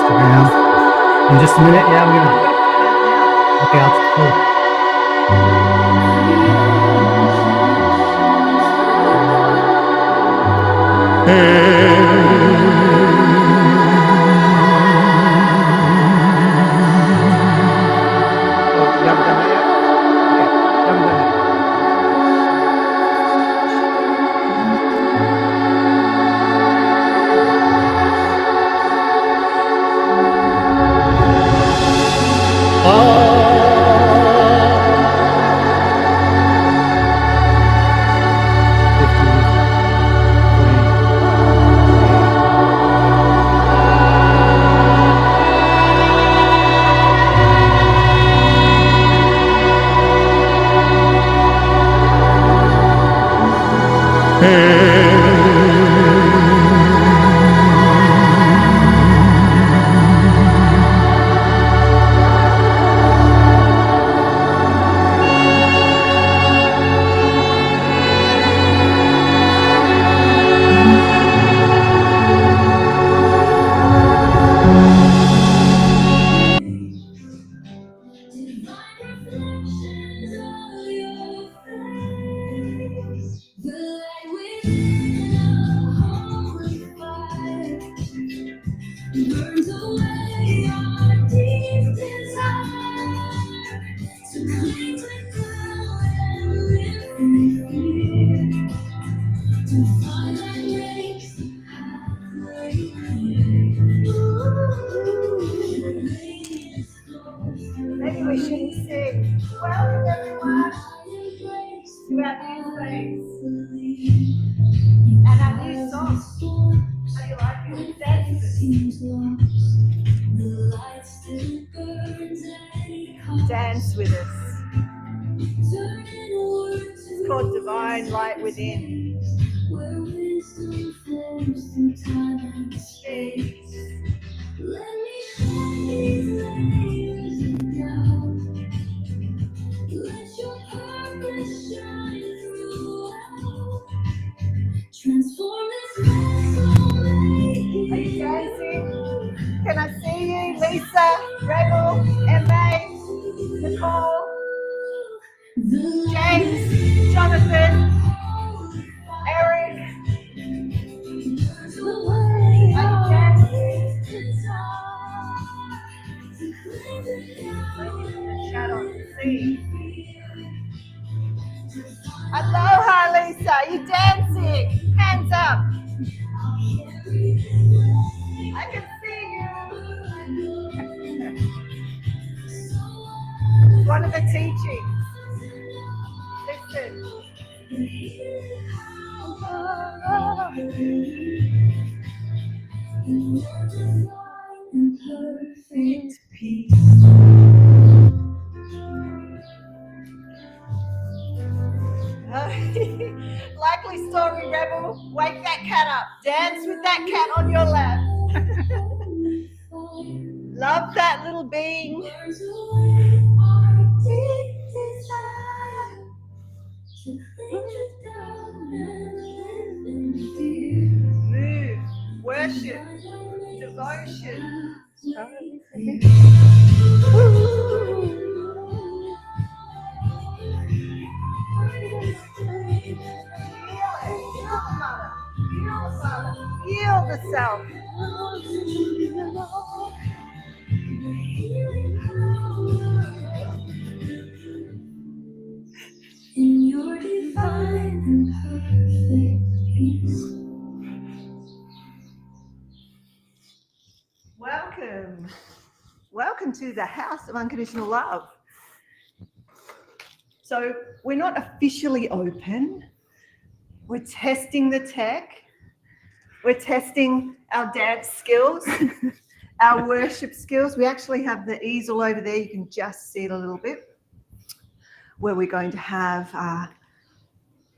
Instagram. In just a minute, yeah, we're gonna. Okay, Maybe we shouldn't sing. Welcome everyone to our new place and our new song. How do you like it? Dance with us. It's called Divine Light Within. Where wisdom flows through time and space. Let me shine these layers of doubt. Let your purpose shine throughout. Transform this vessel. Are you dancing? Can I see you? Lisa, Rebel, Emma, Nicole, James, Jonathan, Eric. Aloha, Lisa. You dancing? Hands up. I can see you. It's one of the teachings. Listen. Perfect peace. Likely story, Rebel. Wake that cat up. Dance with that cat on your lap. Love that little being. Move. Worship. Devotion. Heal the self. In your divine and perfect peace. Welcome. Welcome to the House of Unconditional Love. So we're not officially open. We're testing the tech. We're testing our dance skills, our worship skills. We actually have the easel over there. You can just see it a little bit, where we're going to have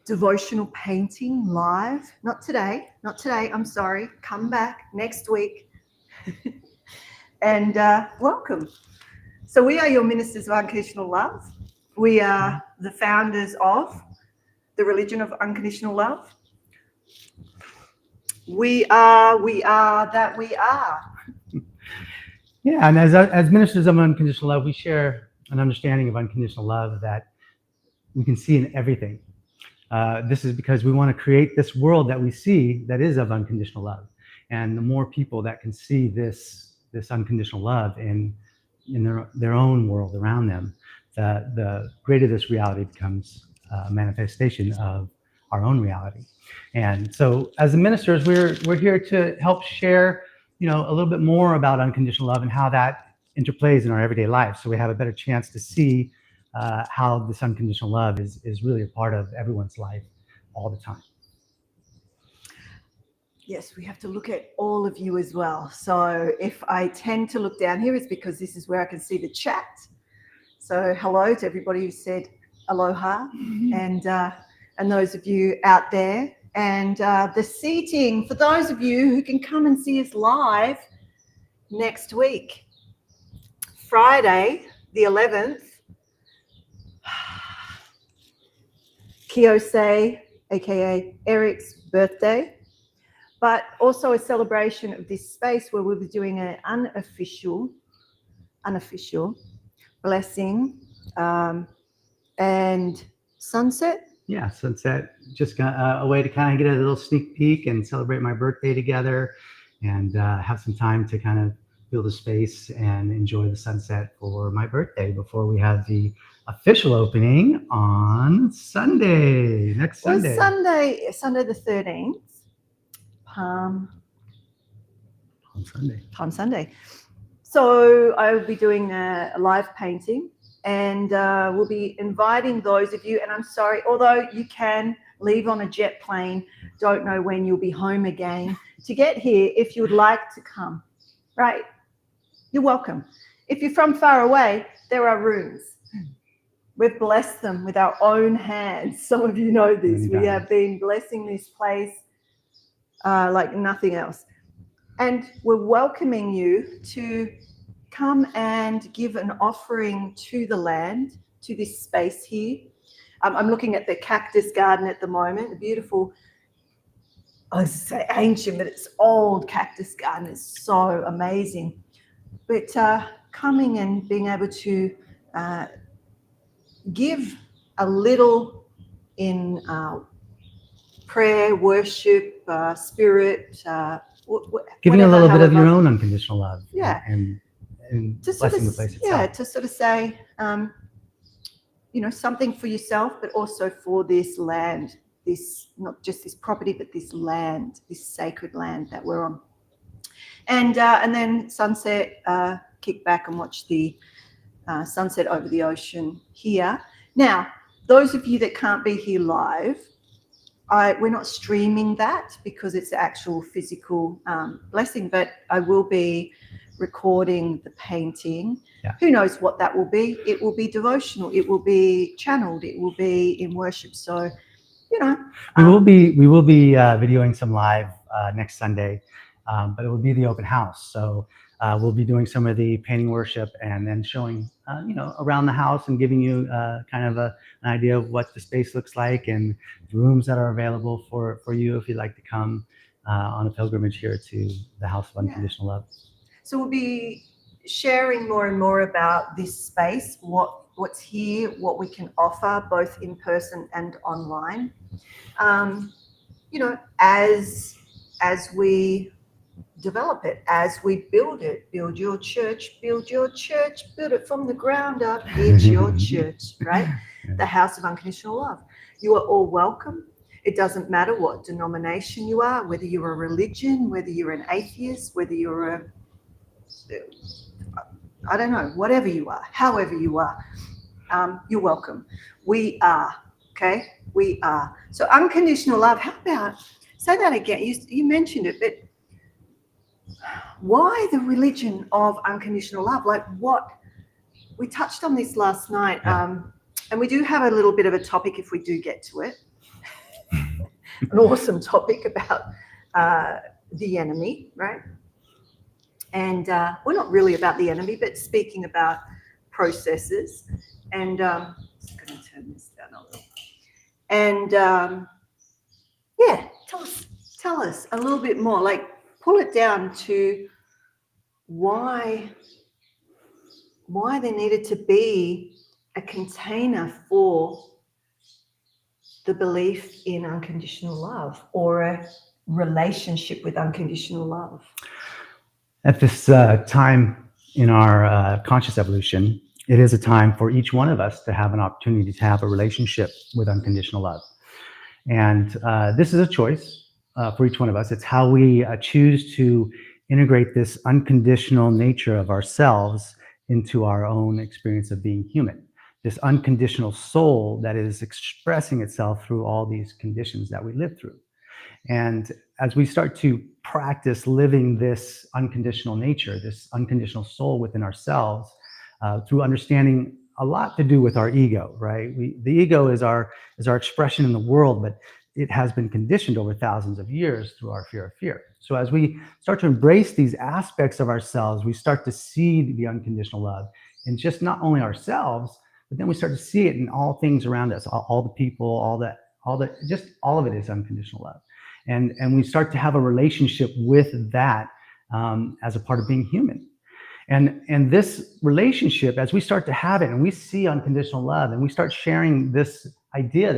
devotional painting live. Not today, I'm sorry. Come back next week. And welcome. So we are your ministers of unconditional love. We are the founders of the religion of unconditional love. We are that we are. Yeah, and as ministers of unconditional love, we share an understanding of unconditional love that we can see in everything. This is because we want to create this world that we see that is of unconditional love, and the more people that can see this unconditional love in their own world around them, the greater this reality becomes a manifestation of our own reality. And so, as the ministers, we're here to help share, a little bit more about unconditional love and how that interplays in our everyday life, so we have a better chance to see how this unconditional love is really a part of everyone's life all the time. Yes, we have to look at all of you as well. So if I tend to look down here, it's because this is where I can see the chat. So hello to everybody who said aloha, and those of you out there. And the seating, for those of you who can come and see us live next week, Friday, the 11th, Kiyose, aka Eric's birthday, but also a celebration of this space where we'll be doing an unofficial blessing and sunset. Yeah, sunset, just a way to kind of get a little sneak peek and celebrate my birthday together, and have some time to kind of feel the space and enjoy the sunset for my birthday before we have the official opening on Sunday, next Sunday. Well, Sunday the 13th, Palm Sunday. So I will be doing a live painting, and we'll be inviting those of you, and I'm sorry, although you can leave on a jet plane, don't know when you'll be home again, to get here, if you would like to come, right? You're welcome. If you're from far away, there are rooms. We've blessed them with our own hands. Some of you know this. We have been blessing this place like nothing else. And we're welcoming you to come and give an offering to the land, to this space here. I'm looking at the cactus garden at the moment, a beautiful, I was say ancient, but it's old cactus garden. It's so amazing. But coming and being able to give a little in prayer, worship, spirit, giving a little bit of your own unconditional love. Yeah. And just blessing sort of, the place itself. Yeah, to sort of say, something for yourself, but also for this land, this, not just this property, but this land, this sacred land that we're on. And then sunset, kick back and watch the sunset over the ocean here. Now, those of you that can't be here live, we're not streaming that because it's actual physical blessing, but I will be recording the painting. Yeah. Who knows what that will be? It will be devotional. It will be channeled. It will be in worship. So, we will be videoing some live next Sunday, but it will be the open house. So we'll be doing some of the painting worship and then showing, around the house and giving you kind of an idea of what the space looks like and the rooms that are available for you if you'd like to come on a pilgrimage here to the House of Unconditional Love. So we'll be sharing more and more about this space, what's here, what we can offer both in person and online. As we develop it, as we build it, build your church, build it from the ground up. It's your church, right? The House of Unconditional Love. You are all welcome. It doesn't matter what denomination you are, whether you're a religion, whether you're an atheist, whether you're I don't know, whatever you are, however you are, you're welcome. We are, okay? We are. So unconditional love, how about, say that again, you mentioned it, but why the religion of unconditional love? Like what? We touched on this last night, and we do have a little bit of a topic if we do get to it. An awesome topic about the enemy, right? And we're not really about the enemy, but speaking about processes. And I'm just going to turn this down a little. And tell us a little bit more. Like pull it down to why why there needed to be a container for the belief in unconditional love or a relationship with unconditional love. At this time in our conscious evolution, it is a time for each one of us to have an opportunity to have a relationship with unconditional love. And this is a choice for each one of us. It's how we choose to integrate this unconditional nature of ourselves into our own experience of being human. This unconditional soul that is expressing itself through all these conditions that we live through. And as we start to practice living this unconditional nature, this unconditional soul within ourselves, through understanding a lot to do with our ego, right? The ego is our expression in the world, but it has been conditioned over thousands of years through our fear of fear. So as we start to embrace these aspects of ourselves, we start to see the unconditional love in just not only ourselves, but then we start to see it in all things around us, all the people, just all of it is unconditional love. And we start to have a relationship with that as a part of being human. And this relationship, as we start to have it and we see unconditional love and we start sharing this idea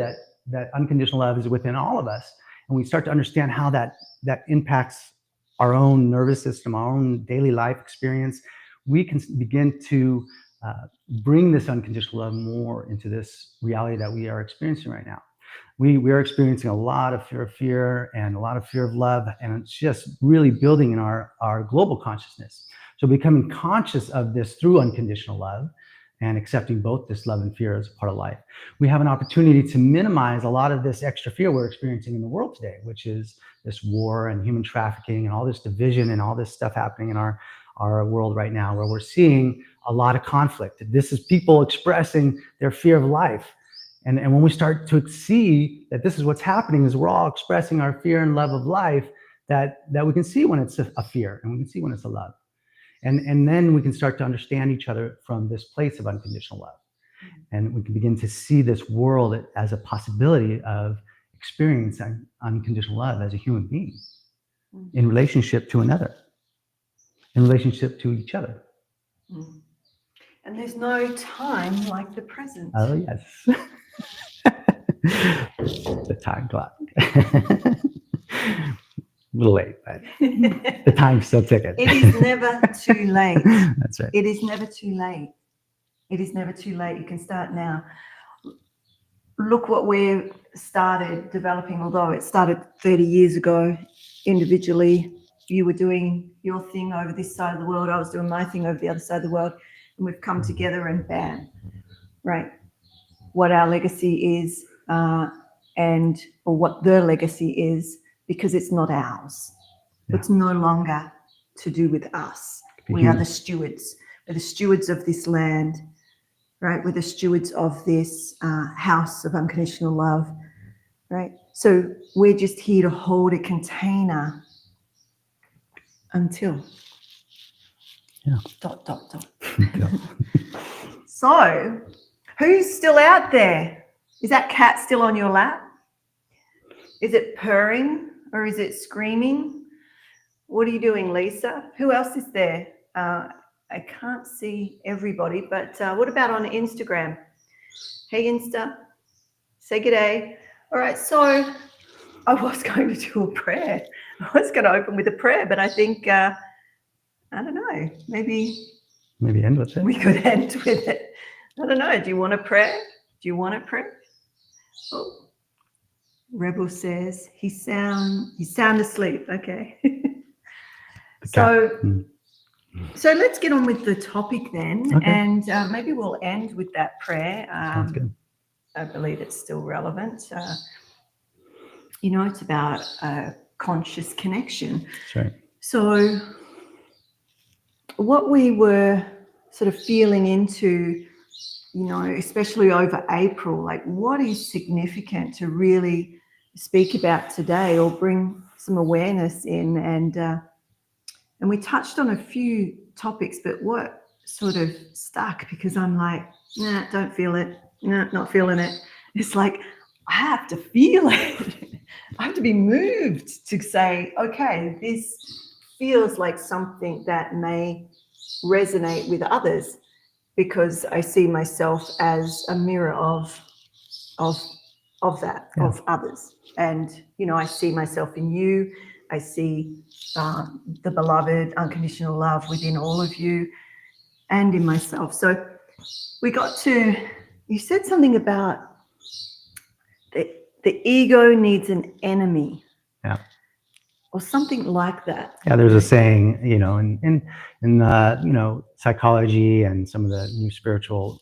that unconditional love is within all of us, and we start to understand how that impacts our own nervous system, our own daily life experience, we can begin to bring this unconditional love more into this reality that we are experiencing right now. We are experiencing a lot of fear and a lot of fear of love, and it's just really building in our global consciousness. So becoming conscious of this through unconditional love and accepting both this love and fear as a part of life, we have an opportunity to minimize a lot of this extra fear we're experiencing in the world today, which is this war and human trafficking and all this division and all this stuff happening in our world right now, where we're seeing a lot of conflict. This is people expressing their fear of life. And when we start to see that this is what's happening, is we're all expressing our fear and love of life, that we can see when it's a fear and we can see when it's a love. And then we can start to understand each other from this place of unconditional love. And we can begin to see this world as a possibility of experiencing unconditional love as a human being in relationship to another, in relationship to each other. And there's no time like the present. Oh, yes. The time clock. A little late, but the time's still ticking. It is never too late. That's right. It is never too late. It is never too late. You can start now. Look what we've started developing, although it started 30 years ago individually. You were doing your thing over this side of the world. I was doing my thing over the other side of the world. And we've come together and bam, right? What our legacy is or what their legacy is, because it's not ours. Yeah. It's no longer to do with us. We are the stewards. We're the stewards of this land, right? We're the stewards of this house of unconditional love, right? So we're just here to hold a container until. Yeah. ... So, who's still out there? Is that cat still on your lap? Is it purring or is it screaming? What are you doing, Lisa? Who else is there? I can't see everybody, but what about on Instagram? Hey, Insta, say g'day. All right, so I was going to do a prayer. I was going to open with a prayer, but I think, I don't know, maybe end with it. We could end with it. I don't know. Do you want a prayer? Do you want a prayer? Oh, Rebel says he's sound asleep. Okay. So let's get on with the topic then, okay. And maybe we'll end with that prayer. Sounds good. I believe it's still relevant. It's about conscious connection. That's right. So what we were sort of feeling into, especially over April, like what is significant to really speak about today or bring some awareness in, and we touched on a few topics, but what sort of stuck, because I'm like, nah, don't feel it, nah, not feeling it. It's like, I have to feel it. I have to be moved to say, okay, this feels like something that may resonate with others. because I see myself as a mirror of that, Yeah. of others. And, you know, I see myself in you. I see the beloved unconditional love within all of you and in myself. So we got to, you said something about the ego needs an enemy. Yeah. Or something like that. Yeah, there's a saying, you know, in you know, psychology and some of the new spiritual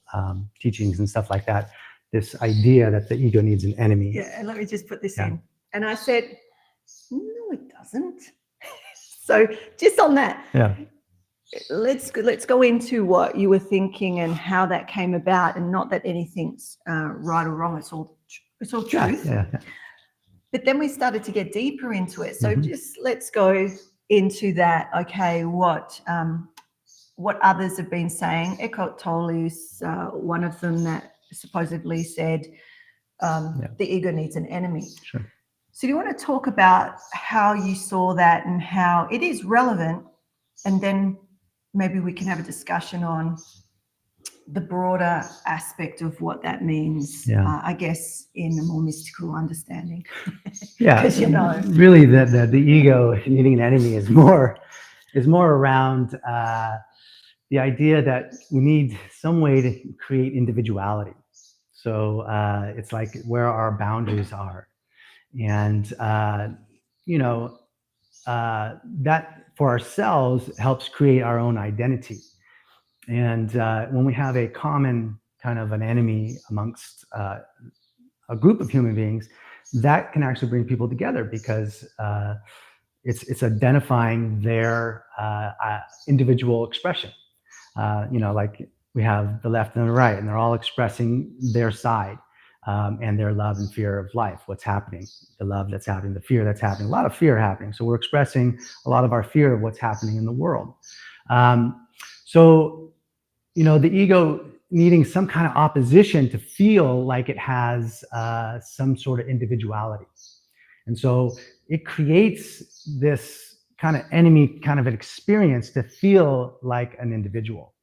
teachings and stuff like that, this idea that the ego needs an enemy. Yeah, and let me just put this Yeah. in. And I said, no, it doesn't. So just on that, Yeah. let's go into what you were thinking and how that came about, and not that anything's right or wrong. It's all truth. Yeah. But then we started to get deeper into it. So Mhm. just let's go into that. Okay, what others have been saying. Eckhart Tolle is one of them that supposedly said the ego needs an enemy. Sure. So do you want to talk about how you saw that and how it is relevant, and then maybe we can have a discussion on the broader aspect of what that means, Yeah. I guess, in a more mystical understanding. Yeah, 'Cause, you know, really the ego needing an enemy is more around the idea that we need some way to create individuality. So it's like where our boundaries are, and you know, that for ourselves helps create our own identity. And when we have a common kind of an enemy amongst a group of human beings, that can actually bring people together, because it's identifying their individual expression. You know, like we have the left and the right, and they're all expressing their side and their love and fear of life, what's happening, the love that's happening, the fear that's happening, a lot of fear happening. So we're expressing a lot of our fear of what's happening in the world. So, you know, the ego needing some kind of opposition to feel like it has some sort of individuality. And so it creates this kind of enemy kind of an experience to feel like an individual.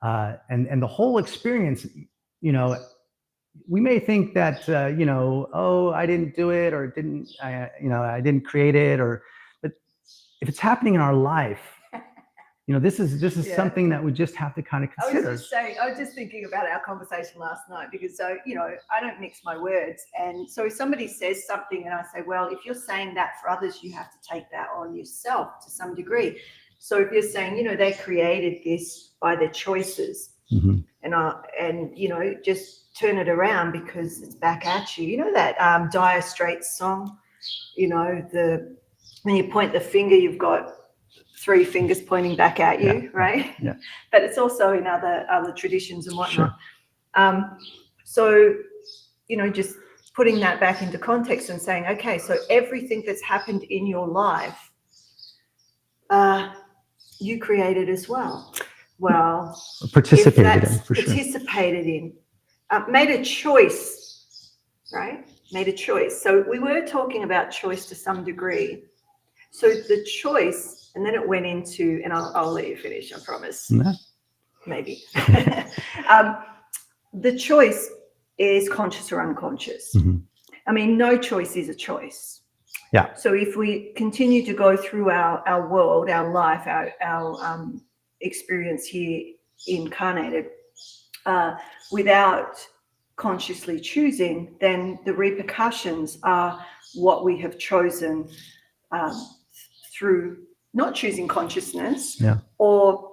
And the whole experience, you know, we may think that, you know, oh, I didn't do it, or you know, I didn't create it, but if it's happening in our life, you know, this is Yeah. something that we just have to kind of consider. I was just thinking about our conversation last night, because so, you know, I don't mix my words. And so if somebody says something and I say, well, if you're saying that for others, you have to take that on yourself to some degree. So if you're saying, you know, they created this by their choices, Mm-hmm. and you know, just turn it around because it's back at you. You know that Dire Straits song, you know, when you point the finger, you've got 3 fingers pointing back at you, Yeah. right? Yeah. But it's also in other traditions and whatnot. Sure. So, you know, just putting that back into context and saying, okay, so everything that's happened in your life, you created as well. Well, Participated if in, that's for sure. participated in, made a choice, right? Made a choice. So we were talking about choice to some degree. So the choice, and then it went into, and I'll let you finish, I promise. No. Maybe. The choice is conscious or unconscious. Mm-hmm. I mean, no choice is a choice. Yeah. So if we continue to go through our world, our life, our experience here incarnated, without consciously choosing, then the repercussions are what we have chosen through not choosing consciousness, Yeah. or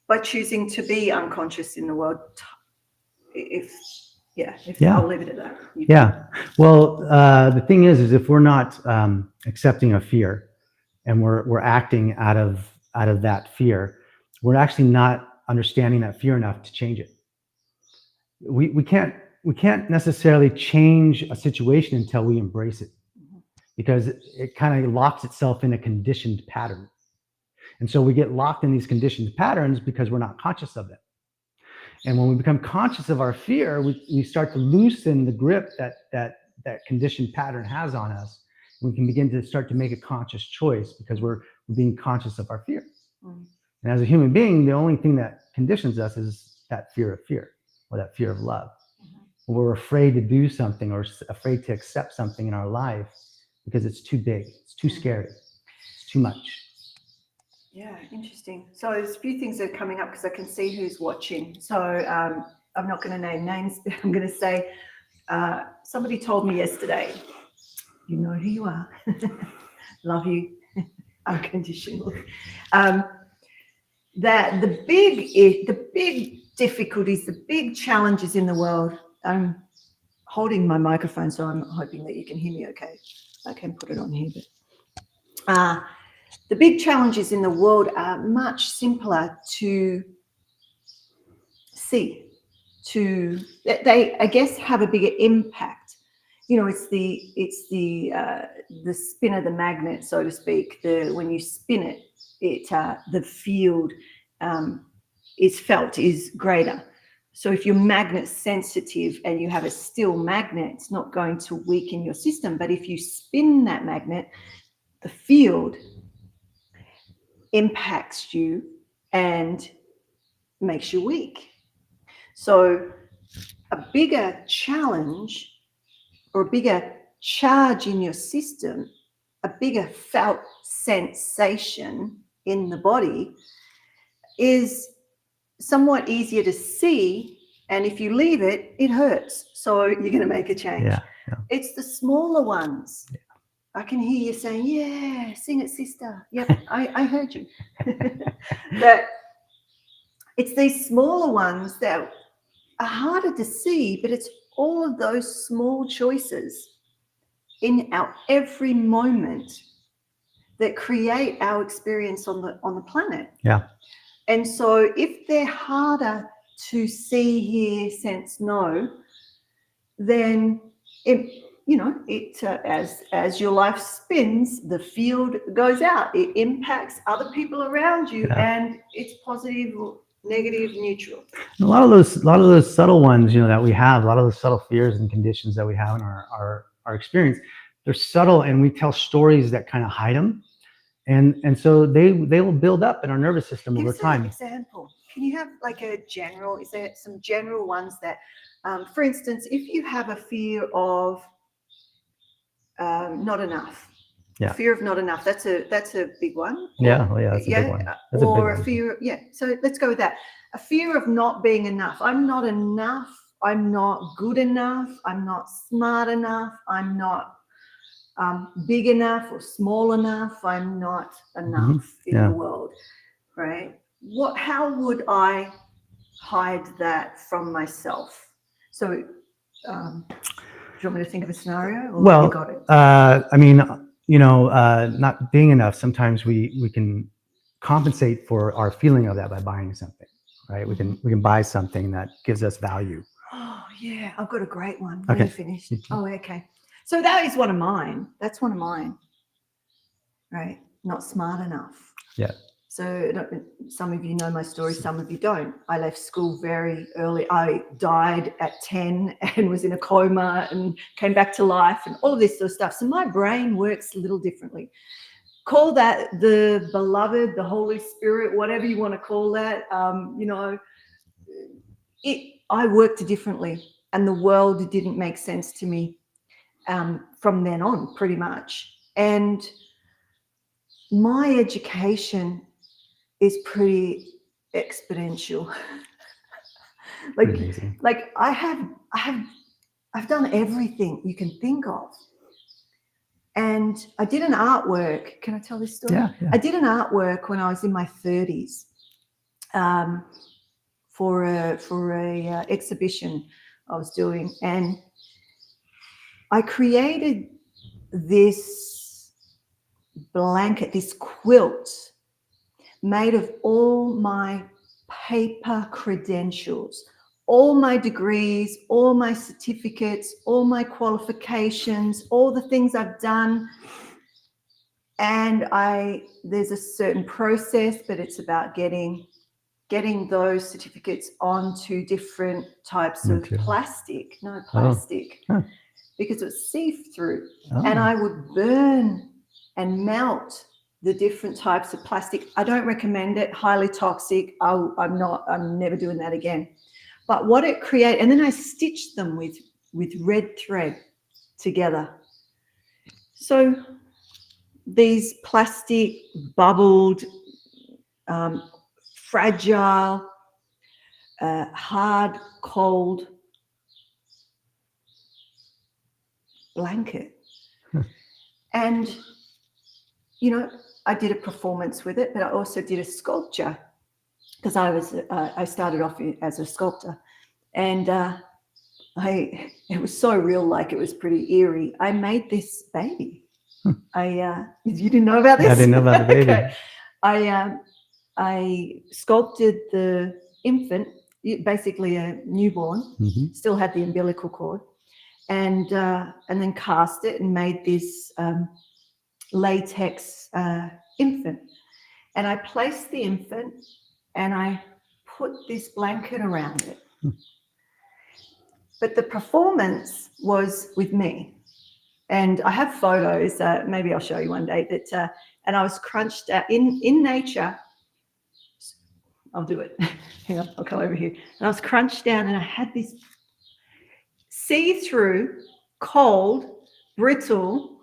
by choosing to be unconscious in the world. I'll leave it at that. Yeah. Well, the thing is if we're not accepting a fear, and we're acting out of that fear, we're actually not understanding that fear enough to change it. We can't necessarily change a situation until we embrace it, because it kind of locks itself in a conditioned pattern. And so we get locked in these conditioned patterns because we're not conscious of them. And when we become conscious of our fear, we start to loosen the grip that conditioned pattern has on us. We can begin to start to make a conscious choice because we're being conscious of our fear. And as a human being, the only thing that conditions us is that fear of fear or that fear of love. We're afraid to do something or afraid to accept something in our life because it's too big, it's too scary, it's too much. Yeah, interesting. So there's a few things that are coming up because I can see who's watching. So I'm not going to name names, but I'm going to say somebody told me yesterday, you know who you are, love you, unconditionally. That the big difficulties, the big challenges in the world. I'm holding my microphone, so I'm hoping that you can hear me okay. I can put it on here, but the big challenges in the world are much simpler to see. They I guess have a bigger impact. You know, it's the spin of the magnet, so to speak. When you spin it, the field is greater. So if you're magnet sensitive and you have a still magnet, it's not going to weaken your system. But if you spin that magnet, the field impacts you and makes you weak. So a bigger challenge or a bigger charge in your system, a bigger felt sensation in the body is somewhat easier to see. And if you leave it, it hurts. So you're going to make a change. Yeah. It's the smaller ones. Yeah. I can hear you saying, yeah, sing it, sister. Yep, I heard you. But it's these smaller ones that are harder to see, but it's all of those small choices in our every moment that create our experience on the planet. Yeah. And so if they're harder to see, hear, sense, know, then as your life spins, the field goes out. It impacts other people around you, and it's positive, negative, neutral. A lot of those subtle ones, that we have, a lot of those subtle fears and conditions that we have in our experience, they're subtle, and we tell stories that kind of hide them, and so they will build up in our nervous system over time. Give us an example. Can you have is there some general ones that, for instance, if you have a fear of not enough. Yeah. Fear of not enough. That's a big one. Yeah, that's a big one. That's or a big one. Fear. Yeah. So let's go with that. A fear of not being enough. I'm not enough. I'm not good enough. I'm not smart enough. I'm not big enough or small enough. I'm not enough in the world. Right. How would I hide that from myself? So, do you want me to think of a scenario? Or well, you got it? Not being enough. Sometimes we can compensate for our feeling of that by buying something, right? We can buy something that gives us value. Oh yeah, I've got a great one. Okay. You finished? Oh, okay. So that is one of mine. That's one of mine. Right? Not smart enough. Yeah. So some of you know my story, some of you don't. I left school very early. I died at 10 and was in a coma and came back to life and all of this sort of stuff. So my brain works a little differently. Call that the beloved, the Holy Spirit, whatever you want to call that. I worked differently, and the world didn't make sense to me from then on, pretty much. And my education is pretty exponential. like I've done everything you can think of. And I did an artwork. Can I tell this story? Yeah. I did an artwork when I was in my 30s for a exhibition I was doing, and I created this blanket, this quilt made of all my paper credentials, all my degrees, all my certificates, all my qualifications, all the things I've done. And there's a certain process, but it's about getting those certificates onto different types of plastic. No, plastic. Oh. Because it's see-through. Oh. And I would burn and melt the different types of plastic. I don't recommend it, highly toxic. I'm never doing that again. But what it created, and then I stitched them with red thread together. So these plastic, bubbled, fragile, hard, cold blanket. And, you know, I did a performance with it, but I also did a sculpture because I started off as a sculptor, and it was so real, like it was pretty eerie. I made this baby. You didn't know about this? I didn't know about the baby. Okay. I sculpted the infant, basically a newborn, still had the umbilical cord, and then cast it and made this latex infant. And I placed the infant and I put this blanket around it. But the performance was with me. And I have photos, maybe I'll show you one day, that and I was crunched out in nature. I'll do it. Hang on, I'll come over here. And I was crunched down and I had this see-through, cold, brittle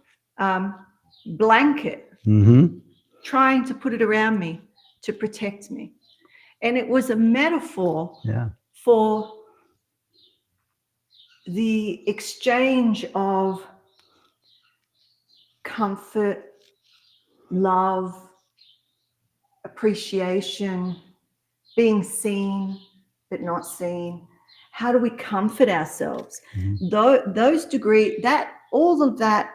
blanket trying to put it around me to protect me. And it was a metaphor for the exchange of comfort, love, appreciation, being seen but not seen. How do we comfort ourselves? Those degree, that all of that,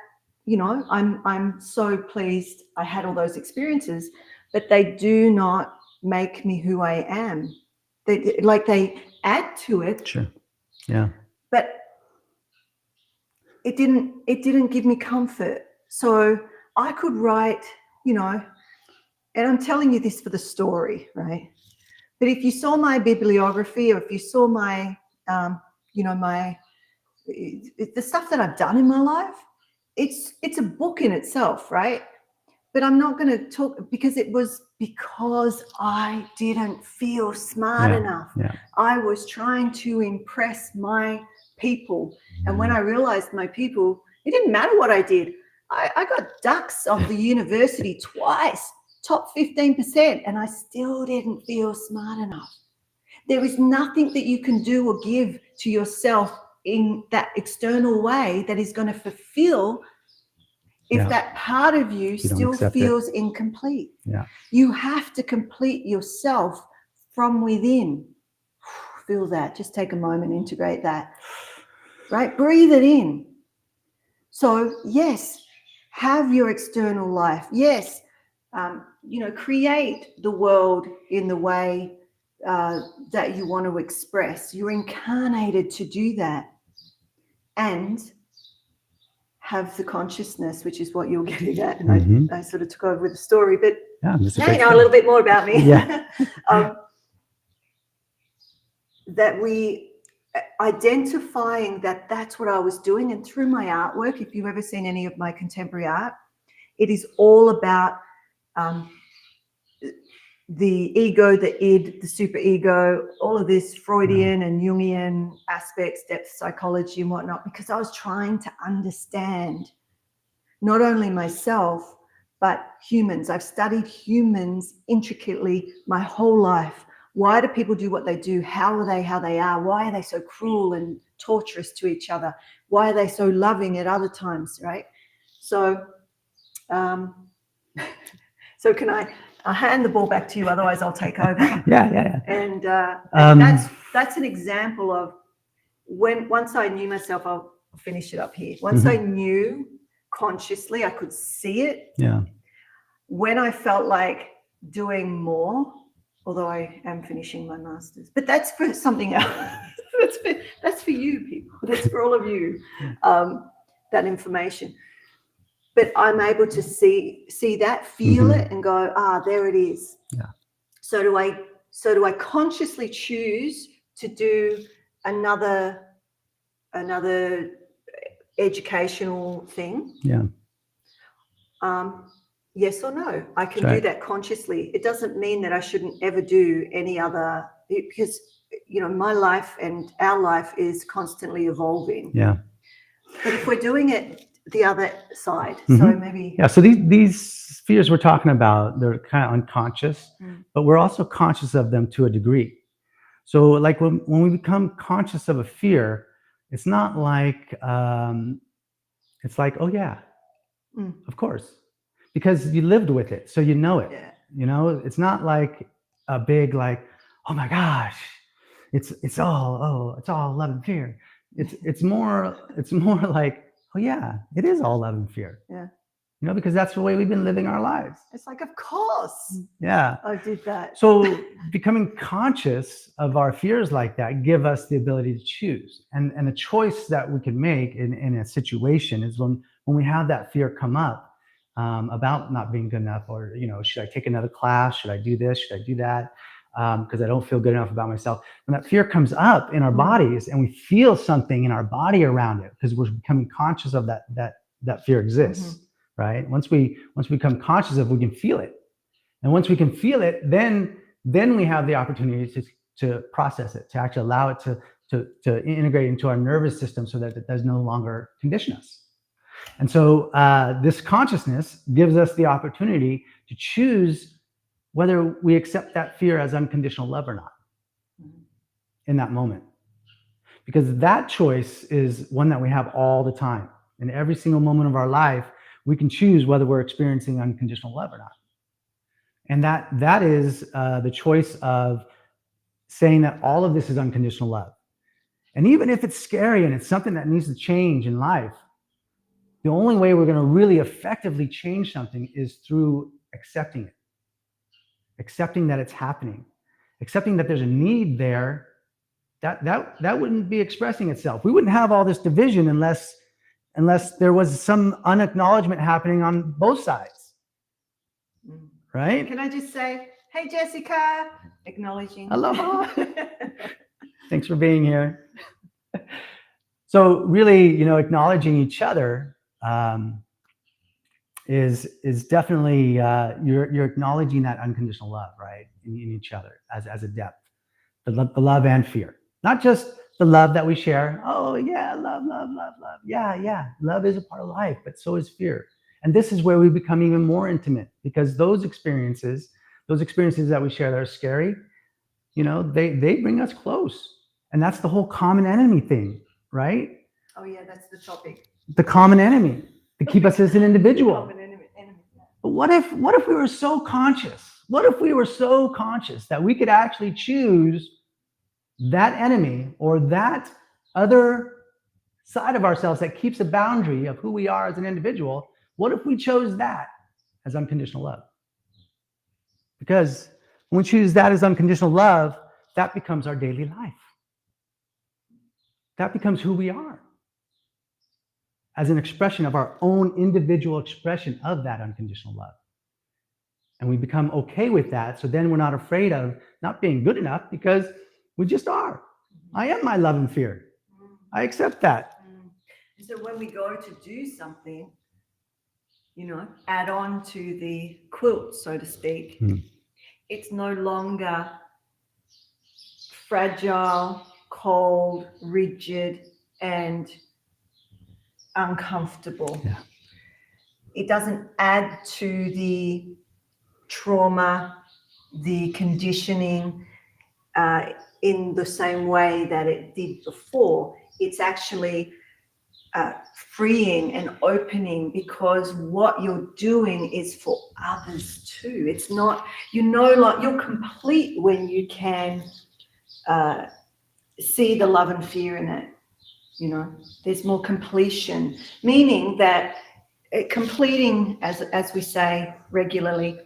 you know, I'm so pleased I had all those experiences, but they do not make me who I am. They add to it. Sure. Yeah. But it didn't give me comfort. So I could write, you know, and I'm telling you this for the story, right? But if you saw my bibliography, or if you saw my, you know, the stuff that I've done in my life, it's a book in itself, right? But I'm not going to talk because I didn't feel smart enough. Yeah. I was trying to impress my people. And when I realized my people, it didn't matter what I did. I got ducks of the university twice, top 15%, and I still didn't feel smart enough. There is nothing that you can do or give to yourself in that external way that is going to fulfill if that part of you still feels incomplete. Yeah. You have to complete yourself from within. Feel that. Just take a moment, integrate that. Right? Breathe it in. So, yes, have your external life. Yes, you know, create the world in the way that you want to express. You're incarnated to do that. And have the consciousness, which is what you're getting at. And I sort of took over with the story, but now you know a little bit more about me. Yeah. That we identifying that that's what I was doing. And through my artwork, if you've ever seen any of my contemporary art, it is all about the ego, the id, the superego, all of this Freudian and Jungian aspects, depth psychology and whatnot, because I was trying to understand not only myself, but humans. I've studied humans intricately my whole life. Why do people do what they do? How are they how they are? Why are they so cruel and torturous to each other? Why are they so loving at other times, right? So, so can I'll hand the ball back to you, otherwise I'll take over. Yeah. And that's an example of once I knew myself, I'll finish it up here. Once I knew consciously, I could see it. Yeah. When I felt like doing more, although I am finishing my master's, but that's for something else. that's for you people. That's for all of you, that information. But I'm able to see that, feel it, and go, there it is. Yeah. So do I consciously choose to do another educational thing? Yeah. yes or no. I can That's do right. that consciously. It doesn't mean that I shouldn't ever do any other, because, you know, my life and our life is constantly evolving. Yeah. But if we're doing it the other side, so maybe. Yeah. So these fears we're talking about, they're kind of unconscious, but we're also conscious of them to a degree. So like when we become conscious of a fear, it's not like, it's like, oh yeah, of course, because you lived with it, so you know it. Yeah. You know, it's not like a big like, oh my gosh, it's all love and fear. It's more like, oh yeah, it is all love and fear. Yeah. You know, because that's the way we've been living our lives. It's like, of course, Yeah. I did that. So becoming conscious of our fears like that give us the ability to choose. And a choice that we can make in a situation is when we have that fear come up about not being good enough, or, you know, should I take another class? Should I do this? Should I do that? Because I don't feel good enough about myself. When that fear comes up in our bodies and we feel something in our body around it, because we're becoming conscious of that fear exists, right? Once we become conscious of it, we can feel it. And once we can feel it, then we have the opportunity to process it, to actually allow it to integrate into our nervous system so that it does no longer condition us. And so this consciousness gives us the opportunity to choose whether we accept that fear as unconditional love or not in that moment. Because that choice is one that we have all the time. In every single moment of our life, we can choose whether we're experiencing unconditional love or not. And that is the choice of saying that all of this is unconditional love. And even if it's scary and it's something that needs to change in life, the only way we're going to really effectively change something is through accepting it, accepting that it's happening, accepting that there's a need there. That wouldn't be expressing itself. We wouldn't have all this division unless there was some unacknowledgement happening on both sides. Right? Can I just say, hey, Jessica, acknowledging. Aloha. Thanks for being here. So really, you know, acknowledging each other is definitely you're acknowledging that unconditional love, right, in each other as a depth, the love and fear, not just the love that we share. Oh yeah, love. Yeah, love is a part of life, but so is fear. And this is where we become even more intimate, because those experiences that we share that are scary, you know, they bring us close. And that's the whole common enemy thing, right? Oh yeah, that's the topic. The common enemy to keep us as an individual. Common enemy. But what if we were so conscious? What if we were so conscious that we could actually choose that enemy or that other side of ourselves that keeps a boundary of who we are as an individual? What if we chose that as unconditional love? Because when we choose that as unconditional love, that becomes our daily life. That becomes who we are as an expression of our own individual expression of that unconditional love. And we become okay with that. So then we're not afraid of not being good enough, because we just are. I am my love and fear. I accept that. So when we go to do something, you know, add on to the quilt, so to speak, it's no longer fragile, cold, rigid, and uncomfortable. Yeah. It doesn't add to the trauma, the conditioning in the same way that it did before. It's actually freeing and opening, because what you're doing is for others too. It's not, you're complete when you can see the love and fear in it. You know, there's more completion, meaning that completing, as we say regularly,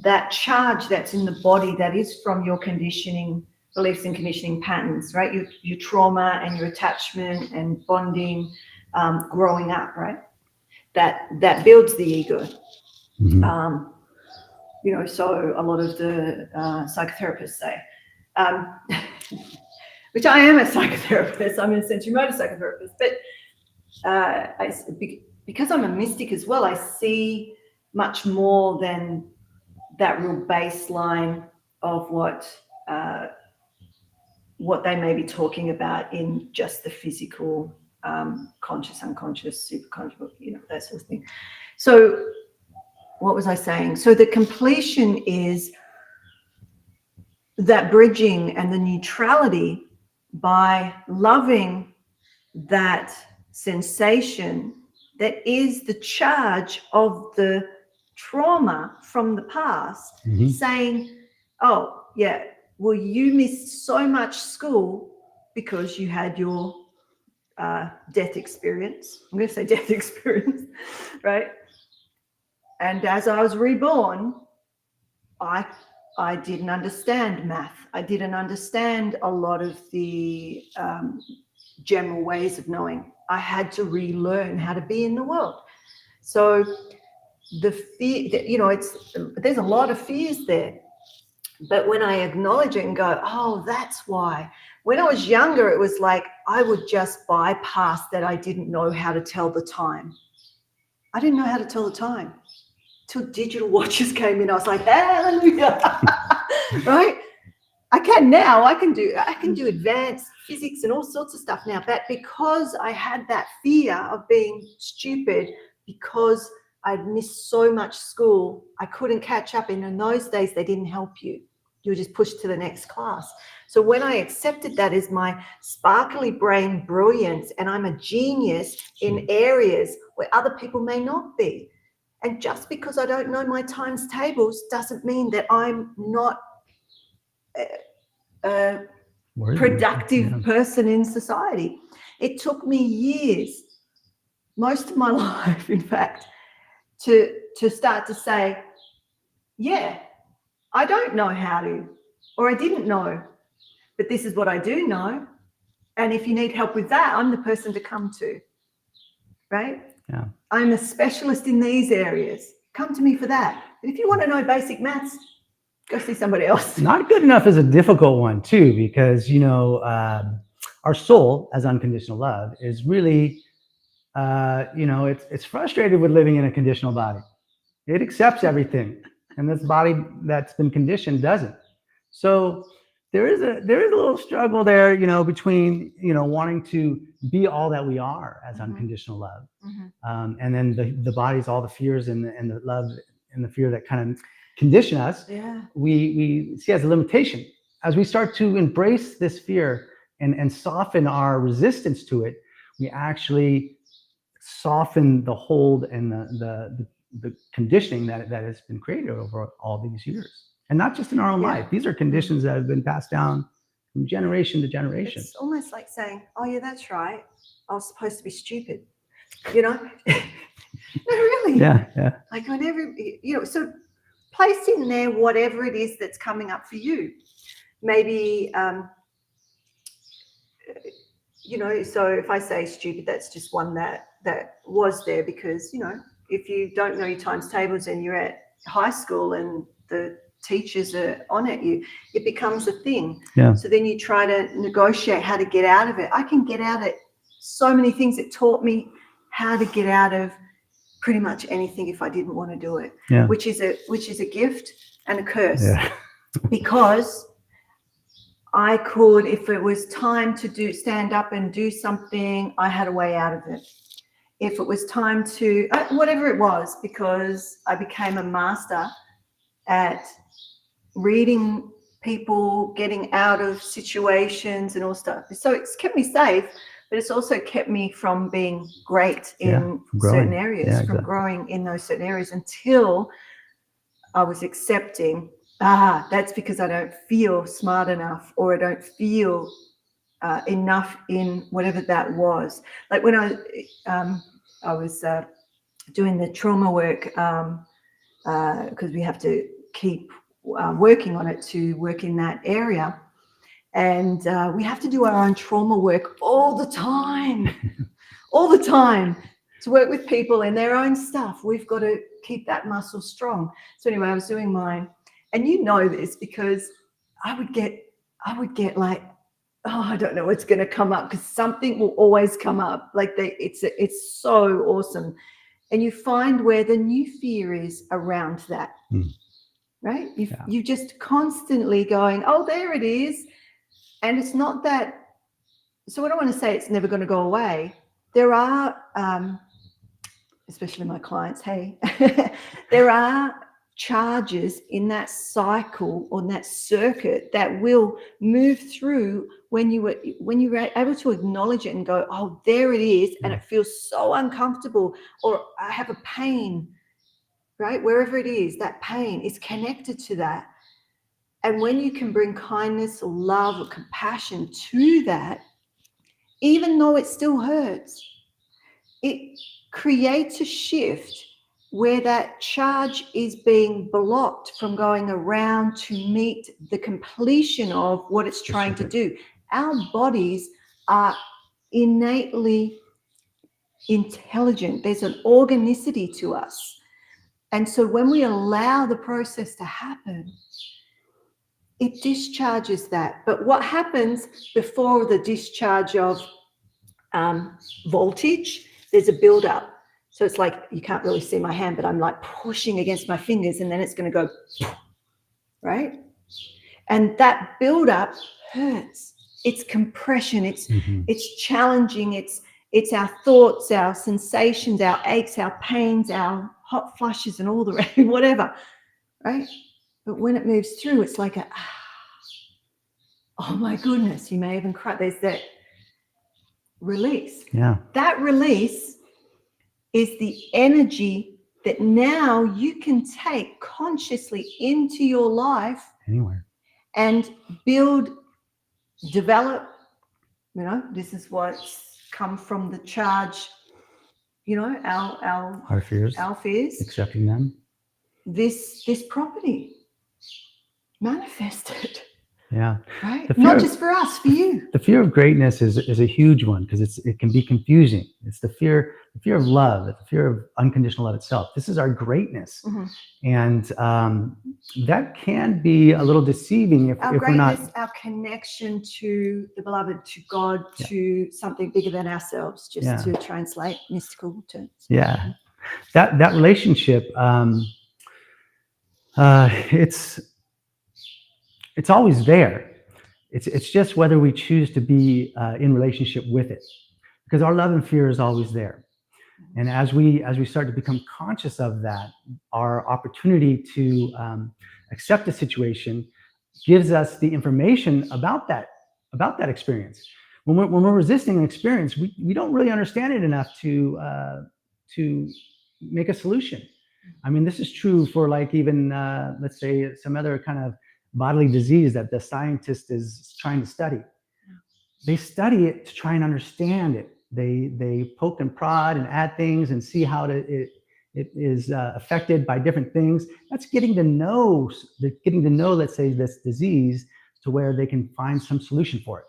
that charge that's in the body that is from your conditioning beliefs and conditioning patterns, right? Your trauma and your attachment and bonding, growing up, right? That builds the ego. You know, so a lot of the psychotherapists say, which I am a psychotherapist, I'm a sensory motor psychotherapist, but because I'm a mystic as well, I see much more than that real baseline of what they may be talking about in just the physical, conscious, unconscious, superconscious, that sort of thing. So what was I saying? So the completion is that bridging and the neutrality by loving that sensation that is the charge of the trauma from the past, saying, oh, yeah, well, you missed so much school because you had your death experience. I'm going to say death experience, right? And as I was reborn, I didn't understand math. I didn't understand a lot of the general ways of knowing. I had to relearn how to be in the world. So the fear, there's a lot of fears there. But when I acknowledge it and go, oh, that's why. When I was younger, it was like I would just bypass that I didn't know how to tell the time. I didn't know how to tell the time till digital watches came in. I was like, hallelujah, right? I can now. I can do advanced physics and all sorts of stuff now. But because I had that fear of being stupid, because I'd missed so much school, I couldn't catch up. And in those days, they didn't help you. You were just pushed to the next class. So when I accepted that as my sparkly brain brilliance, and I'm a genius in areas where other people may not be. And just because I don't know my times tables doesn't mean that I'm not a productive person in society. It took me years, most of my life, in fact, to start to say, yeah, I don't know how to, or I didn't know, but this is what I do know. And if you need help with that, I'm the person to come to, right? Yeah. I'm a specialist in these areas. Come to me for that. But if you want to know basic maths, go see somebody else. Not good enough is a difficult one too, because our soul, as unconditional love, is really, it's frustrated with living in a conditional body. It accepts everything, and this body that's been conditioned doesn't. So there is a little struggle there, between wanting to be all that we are as unconditional love, and then the body's all the fears and the love and the fear that kind of condition us. Yeah. We see as a limitation. As we start to embrace this fear and soften our resistance to it, we actually soften the hold and the conditioning that has been created over all these years. And not just in our own life. These are conditions that have been passed down from generation to generation. It's almost like saying, oh, yeah, that's right. I was supposed to be stupid, No, really. Yeah. Like whenever, so place in there whatever it is that's coming up for you. Maybe, so if I say stupid, that's just one that was there because, if you don't know your times tables and you're at high school and the teachers are on at you, it becomes a thing. Yeah. So then you try to negotiate how to get out of it. I can get out of so many things. It taught me how to get out of pretty much anything if I didn't want to do it, which is a gift and a curse. Yeah. Because I could, if it was time to stand up and do something, I had a way out of it. If it was time to, whatever it was, because I became a master at reading people, getting out of situations and all stuff. So it's kept me safe, but it's also kept me from being great in certain areas, from growing in those certain areas until I was accepting, that's because I don't feel smart enough or I don't feel enough in whatever that was. Like when I was doing the trauma work, because we have to keep working on it to work in that area. And we have to do our own trauma work all the time, to work with people and their own stuff. We've got to keep that muscle strong. So anyway, I was doing mine. And you know this because I would get like, oh, I don't know what's going to come up because something will always come up. Like it's so awesome. and you find where the new fear is around that. Right? Yeah. You just constantly going, oh, there it is. And it's not that. So I don't want to say it's never going to go away. There are, especially my clients, hey, there are charges in that cycle or in that circuit that will move through when you were able to acknowledge it and go, oh, there it is, and it feels so uncomfortable, or I have a pain, right? Wherever it is, that pain is connected to that. And when you can bring kindness or love or compassion to that, even though it still hurts, it creates a shift where that charge is being blocked from going around to meet the completion of what it's trying to do. Our bodies are innately intelligent. There's an organicity to us. And so when we allow the process to happen, it discharges that. But what happens before the discharge of voltage, there's a build-up. So it's like, you can't really see my hand, but I'm like pushing against my fingers, and then it's going to go, right? And that build-up hurts. It's compression. It's challenging. It's our thoughts, our sensations, our aches, our pains, our hot flushes, and all the rest, whatever, right? But when it moves through, it's like oh my goodness, you may even cry. There's that release. Yeah. That release is the energy that now you can take consciously into your life, Anywhere, and build, develop. This is what's come from the charge, our fears, accepting them. This property manifested. Yeah. Right. Not just for us, for you. The fear of greatness is a huge one, because it can be confusing. It's the fear of love, the fear of unconditional love itself. This is our greatness. And that can be a little deceiving if we're not. Our connection to the beloved, to God, to something bigger than ourselves, just to translate mystical terms. Yeah. That relationship, it's always there. It's just whether we choose to be in relationship with it, because our love and fear is always there. And as we start to become conscious of that, our opportunity to accept the situation gives us the information about that experience. When we're resisting an experience, we don't really understand it enough to make a solution. I mean, this is true for like even let's say some other kind of bodily disease that the scientist is trying to study. They study it to try and understand it. They poke and prod and add things and see how it is affected by different things. That's getting to know, let's say, this disease to where they can find some solution for it.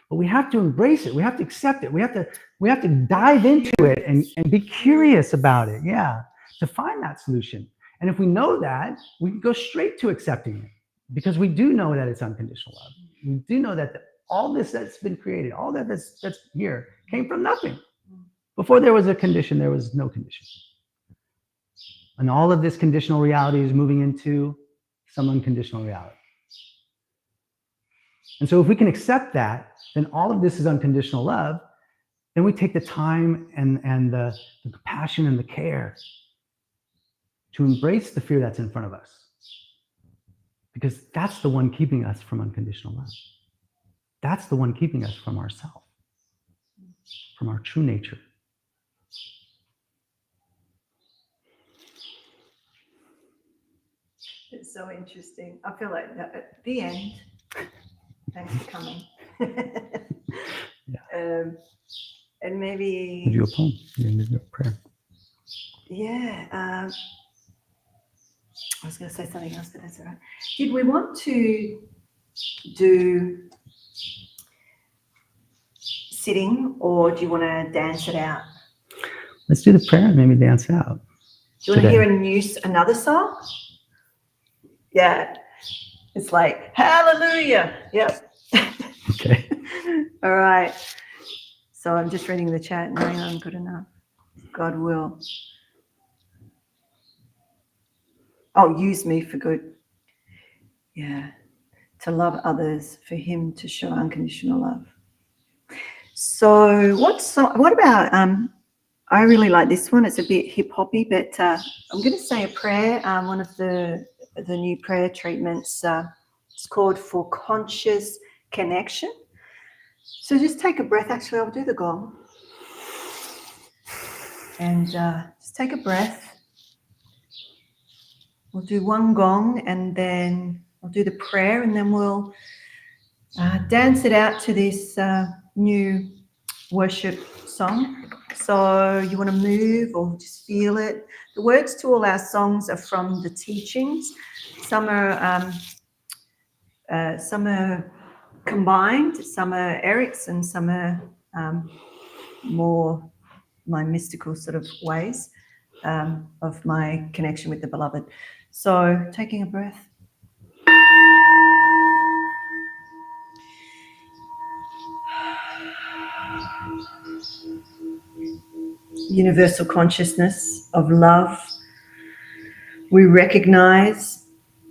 But we have to embrace it. We have to accept it. We have to dive into it and be curious about it. Yeah, to find that solution. And if we know that, we can go straight to accepting it, because we do know that it's unconditional love. We do know that all this that's been created, all that's here, came from nothing. Before there was a condition, there was no condition. And all of this conditional reality is moving into some unconditional reality. And so if we can accept that, then all of this is unconditional love. Then we take the time and the compassion and the care to embrace the fear that's in front of us. Because that's the one keeping us from unconditional love. That's the one keeping us from ourselves, from our true nature. It's so interesting. I feel like at the end, thanks for coming. And maybe Do a poem. You do a prayer. Yeah. I was going to say something else, but that's all right. Did we want to do sitting, or do you want to dance it out? Let's do the prayer and maybe dance out. Do you want to hear another song? Yeah. It's like, hallelujah. Yep. Okay. All right. So I'm just reading the chat. No, I'm good enough. God will. Oh, use me for good. Yeah. To love others, for him to show unconditional love. So what about, I really like this one. It's a bit hip-hoppy, but I'm going to say a prayer, one of the new prayer treatments. It's called For Conscious Connection. So just take a breath. Actually, I'll do the gong. And just take a breath. We'll do one gong and then I'll do the prayer and then we'll dance it out to this new worship song. So you want to move or just feel it. The words to all our songs are from the teachings. Some are combined, some are Eric's, and some are more my mystical sort of ways of my connection with the beloved. So taking a breath. Universal consciousness of love. We recognize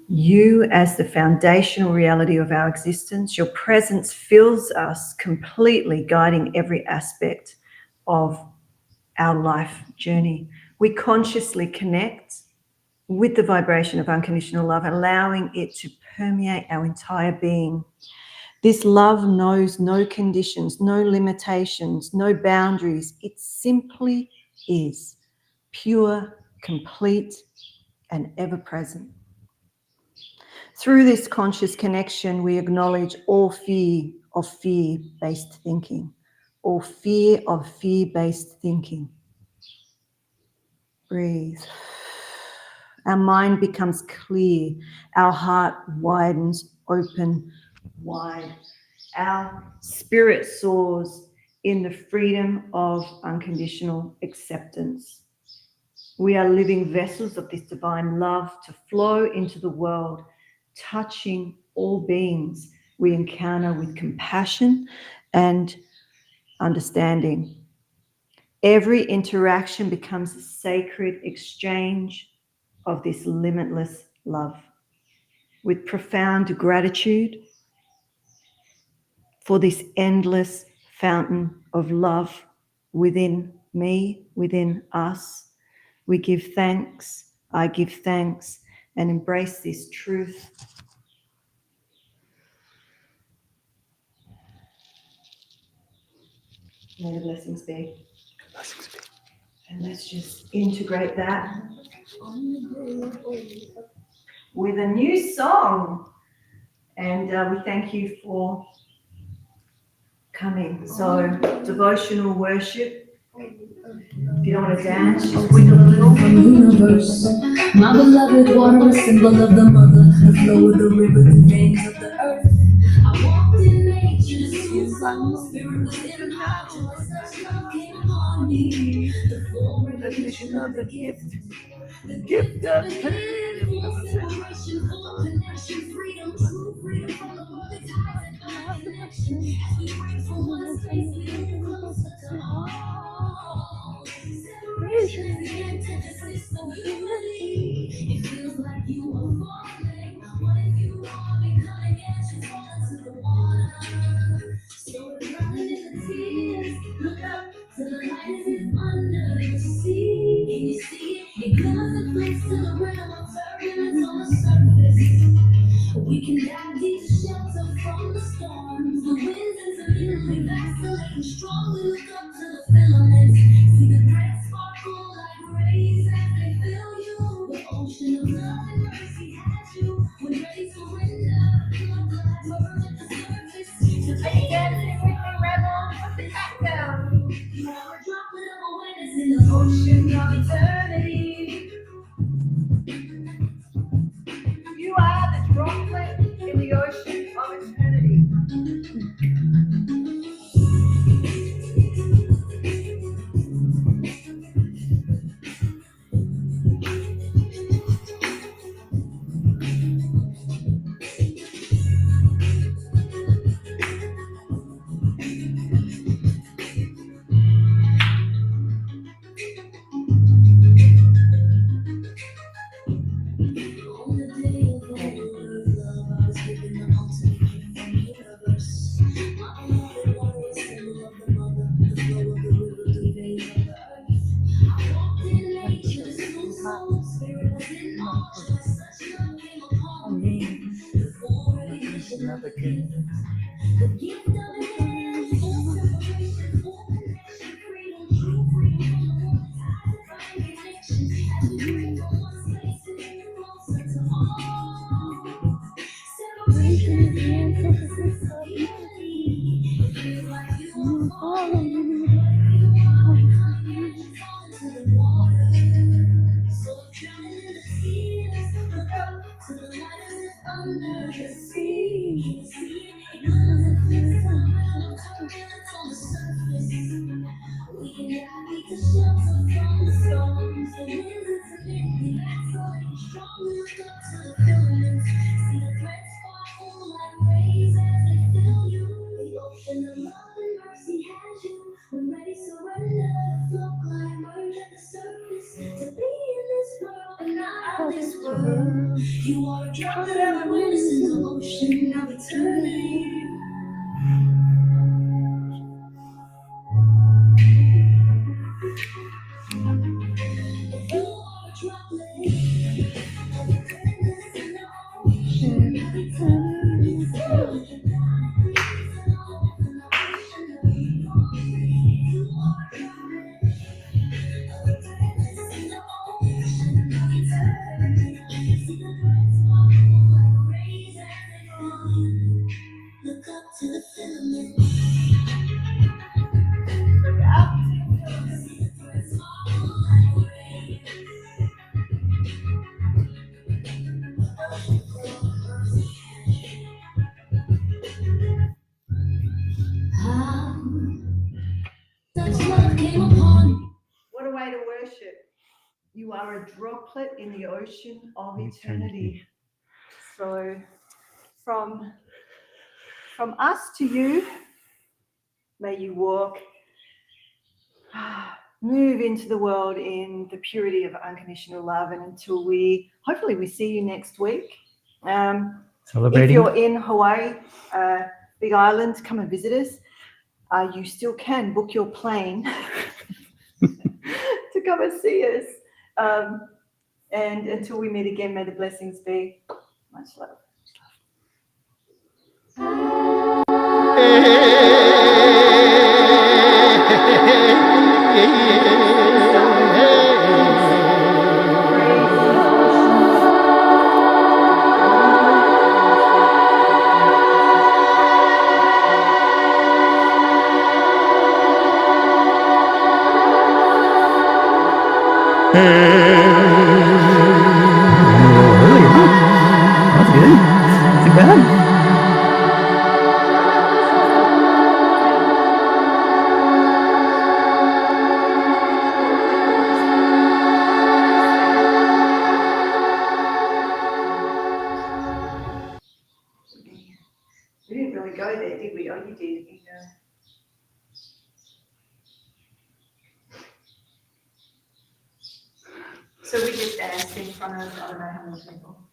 you as the foundational reality of our existence. Your presence fills us completely, guiding every aspect of our life journey. We consciously connect with the vibration of unconditional love, allowing it to permeate our entire being. This love knows no conditions, no limitations, no boundaries. It simply is pure, complete, and ever present. Through this conscious connection, we acknowledge all fear of fear-based thinking, all fear of fear-based thinking. Breathe. Our mind becomes clear. Our heart widens open wide. Our spirit soars in the freedom of unconditional acceptance. We are living vessels of this divine love to flow into the world, touching all beings we encounter with compassion and understanding. Every interaction becomes a sacred exchange of this limitless love. With profound gratitude for this endless fountain of love within me, within us, we give thanks, I give thanks, and embrace this truth. May the blessings be. Blessings be. And let's just integrate that with a new song. And we thank you for coming. So, devotional worship. If you don't want to dance, just wiggle a little. From the universe, my beloved water, a symbol of the mother, the flow of the river, the veins of the earth. I walked in nature, soul, spirit within my voice, love came on me. The full recognition of the gift of pain, separation, full connection, freedom, true freedom from the world's ties and connection. As we break from one space, we move closer to all. Separation is the antithesis of unity. It feels like you are falling. What if you are becoming ashes fall into the water? So it's running in the tears. Look up to the light as if under the sea. Can you see it? It glimmers and flicks to the realm of turbulence on the surface. We can dive deep to shelter from the storms. The winds intermittently vacillating strong. We look up to the filaments. See the threads sparkle like rays as they fill you. The ocean of love and mercy has you. When ready to surrender, fill up the light bird at the surface. So take dancing with the rebel, put the cat down. You are a droplet of awareness in the ocean of eternity. You are the droplet in the ocean of eternity. another gift. The gift of it, full separation, full connection, freedom, true freedom, ties and connection. As we bring from one space to the closer to all. Separation is the antithesis of unity. It feels like you are falling, but you are becoming as you fall into the water. So drowning in the tears, look up to the light under the sea. None of the time, turbulence on the surface. We can navigate the shelter from the storms. The winds are connected, accelerating strong. Look up to the firmament. See the threats sparkle like rays as they fill you. The ocean of love and mercy has you. When ready, surrender. Flow, climb, merge at the surface. To be in this world and not of this world. You are a droplet of awareness in the ocean of eternity. You are a droplet of awareness in the ocean of eternity. You are a droplet. Look up to the filament. Such love came upon me. What a way to worship. You are a droplet in the ocean of eternity. So from us to you, may you walk, move into the world in the purity of unconditional love. And until hopefully we see you next week. If Celebrating. you're in Hawaii, Big Island, come and visit us. You still can book your plane to come and see us. And until we meet again, may the blessings be. Much love. That's good. That's good. We didn't really go there, did we? Oh, you did. So we just danced in front of, I don't know how many people.